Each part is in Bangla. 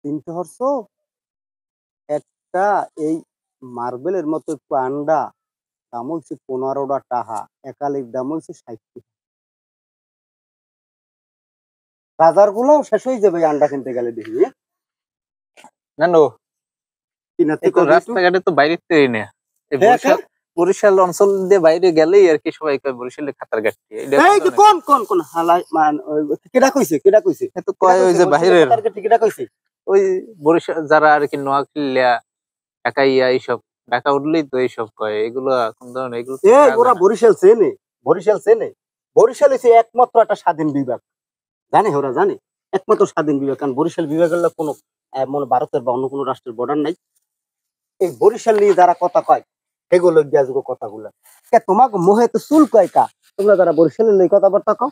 চিনতে পারছো? একটা এই মার্বেলের মতো পান্ডা দাম হচ্ছে 15টা টাকা, একালির দাম হচ্ছে 60 টাকা। বাজার গুলো শেষ হয়ে যাবে এই আন্ডা কিনতে গেলে দেখি। না নো কিনাতে এই তো রাস্তাঘাটে তো বাইরে তৈরি না এই বরিশাল বরিশাল অঞ্চল দিয়ে বাইরে গেলেই আর কি সবাই কয় বরিশালে খাতার ঘাটতি। এই যে কোন হালাই মান কেডা কইছে এত কয় ওই যে বাইরের খাতার ঘাটতি কেডা কইছে? ওই বরিশাল যারা আর কি নোয়াখালীয়া ঢাকাইয়া এইসব ঢাকা উঠলেই তো এইসব কয় এগুলো কোন ধরনের এগুলো এই ওরা বরিশাল চেনে বরিশাল হচ্ছে একমাত্র একটা স্বাধীন বিভাগ, জানে ওরা জানে একমাত্র স্বাধীন বিভাগ, কারণ বরিশাল বিভাগের কোনো মনে ভারতের বা অন্য কোনো রাষ্ট্রের বর্ডার নাই। এই বরিশাল নিয়ে যারা কথা কয় সেগুলো গ্যাসগো কথাগুলো তোমাকে মোহে তো চুল কয় কা, তোমরা যারা বরিশালের লই কথাবার্তা কও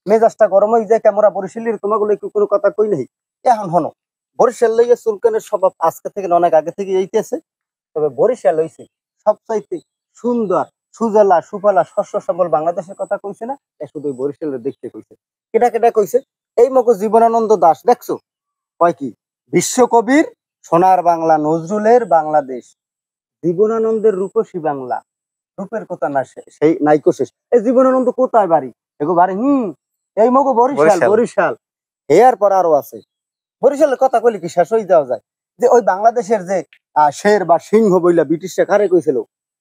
মেজাজটা গরম হয়ে যায় ক্যামেরা বরিশালের তোমাগুলো কোনো কথা কই নাই। এখন হনো বরিশাল লইয়া চুলকানের স্বভাব আজকে থেকে অনেক আগে থেকে এইতেছে, তবে বরিশাল হইছে সবচাইতে সুন্দর সুজলা সুফলা শস্য শ্যামল বাংলাদেশের কথা কইছে না, শুধু বরিশালের দেখতে কইছে। কেটা কেটা কইছে? এই মগো জীবনানন্দ দাশ দেখছো কয় কি বিশ্বকবির সোনার বাংলা নজরুলের বাংলাদেশ, জীবনানন্দের রূপসী বাংলা, রূপের কথা না সেই নাইকো শেষ। এই জীবনানন্দ কোথায় বাড়ি? এগো বাড়ি এই মগো বরিশাল এর পর আরো আছে। বরিশালের কথা কইলে কি শেষ হয়ে যাওয়া যায়? যে ওই বাংলাদেশের যে শের বা সিংহ বইলা ব্রিটিশরা কারে কইছিল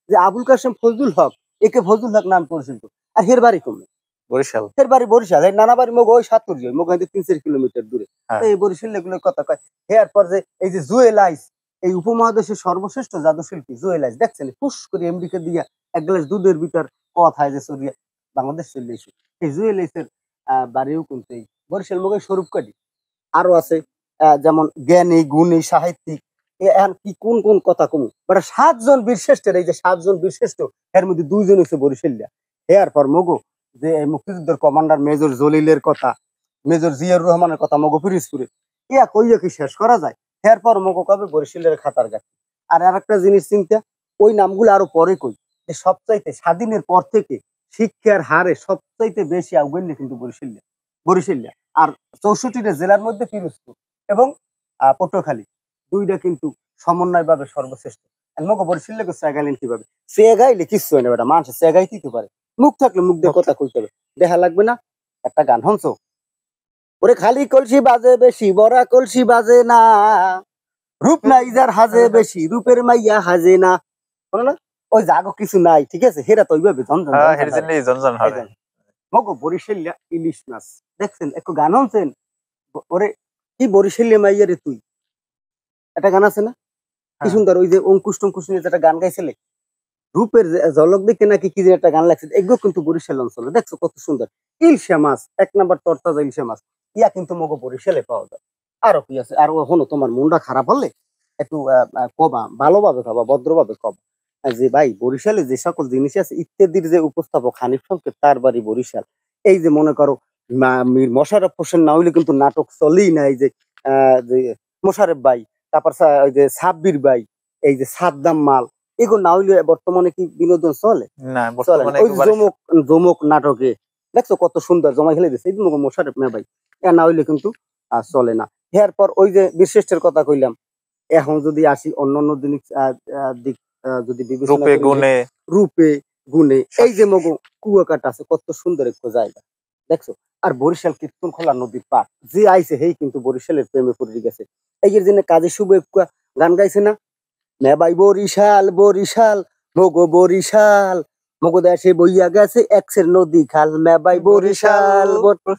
যে আবুল কাসেম ফজলুল হক, একে ফজলুল হক নাম করেছিল। আর হের বাড়ি কমে বরিশাল, হের বাড়ি বরিশাল, এই নানা বাড়ি মগ ওই ৭০ মগ ৩-৪ কিলোমিটার দূরে। এই বরিশাল এগুলোর কথা কয়। হের পর যে এই যে জুয়েল আইস, এই উপমহাদেশের সর্বশ্রেষ্ঠ জাদু শিল্পী জুয়েল আইস দেখছেন ফুস করে আমেরিকা দিয়া এক গ্লাস দুধের ভিতর কথায় যে সরিয়ে বাংলাদেশ চলে এসে, এই জুয়েল আইসের বাড়িও কিন্তু এই বরিশাল মগে স্বরূপ কাটি। আরো আছে যেমন জ্ঞানী গুণী সাহিত্যিক, কি কোন কোন কথা কমু বাট ৭ জন বীরশ্রেষ্ঠের, এই যে ৭ জন বীরশ্রেষ্ঠ এর মধ্যে 2 জন হচ্ছে বরিশালিয়া। এর পর মগো যে মুক্তিযুদ্ধের কমান্ডার মেজর জলিলের কথা, মেজর জিয়াউর রহমানের কথা মগো পিরিজপুরে ইয়া কইয়া কি শেষ করা যায়? এরপর মগো কবে বরিশালের খাতার ঘাট। আর একটা জিনিস চিন্তা, ওই নামগুলো আরো পরে কই যে সবচাইতে স্বাধীনের পর থেকে শিক্ষার হারে সবচাইতে বেশি আগুন কিন্তু বরিশালিয়া। আর ৬৪টা জেলার মধ্যে পিরোজপুর এবং পটুয়াখালী দুইটা কিন্তু সমন্বয় ভাবে সর্বশ্রেষ্ঠ। মগো বরিশালে চেগাইলেন কিভাবে? চেগাইলে কিচ্ছু হয় না বেটা, মানুষ চেগাই দিতে পারে, মুখ থাকলে মুখ দিয়ে কথা কইতে হবে, দেখা লাগবে না। একটা গান শুনছো? ওরে খালি কলসি বাজে বেশি বড়া কলসি বাজে না, রূপ নাই যার হাজে বেশি রূপের মাইয়া হাজে না, শোনো না? ওই জাগো কিছু নাই, ঠিক আছে, হেরা তো ওইভাবে ঝনঝন হয়। মগো বরিশালিয়া ইলিশ মাছ দেখছেন, একটু গান শুনছেন? ওরে কি বরিশালিয়া মাইয়া রে তুই, একটা গান আছে না কি সুন্দর, ওই যে অঙ্কুশ টঙ্কুশ নিয়ে যেটা গান গাইছিলে রূপের ঝলক দেখে নাকি কি যে একটা গান লাগছে, এগুলো কিন্তু বরিশাল অঞ্চলে দেখছো কত সুন্দর ইলশা মাছ, ১ নাম্বার তরতাজা ইলশা মাছ, ইয়া কিন্তু মগো বরিশালে পাওয়া যায়। আরো কি আছে? আর হনো তোমার মনটা খারাপ হলে একটু কবা, ভালোভাবে খাবা, ভদ্রভাবে কবা যে ভাই বরিশালে যে সকল জিনিস আছে ইত্যাদির যে উপস্থাপক হানিফ সংকেত তার বাড়ি বরিশাল। এই যে মনে করো মীর মোশাররফ হোসেন না হইলে কিন্তু নাটক চলেই না, এই যে মোশাররফ ভাই, তারপর ওই যে সাব্বির ভাই, এই যে সাদ্দাম মাল, এগুলো না হইলে বর্তমানে কি বিনোদন চলে? ওই জমক নাটকে দেখছো কত সুন্দর জমা খেলে দিচ্ছে, এই মোশাররফ না ভাই, না হইলে কিন্তু চলে না। এরপর ওই যে বীরশ্রেষ্ঠের কথা কইলাম, এখন যদি আসি অন্যান্য দিক যদি বিবেচনা করি রূপে গুণে, এই যে মগো কুয়াকাটা আছে কত সুন্দর একটা জায়গা দেখছো। আর বরিশাল কীর্তন খোলা নদীর পার, যে আইছে হেই কিন্তু বরিশালের প্রেমে পড়ে গেছে। এই যে কাজী শুভ গান গাইছে না, মেবাই বরিশাল বরিশাল মগো বরিশাল, মগো দেশে বইয়া গেছে এক্সের নদী খাল, মেবাই বরিশাল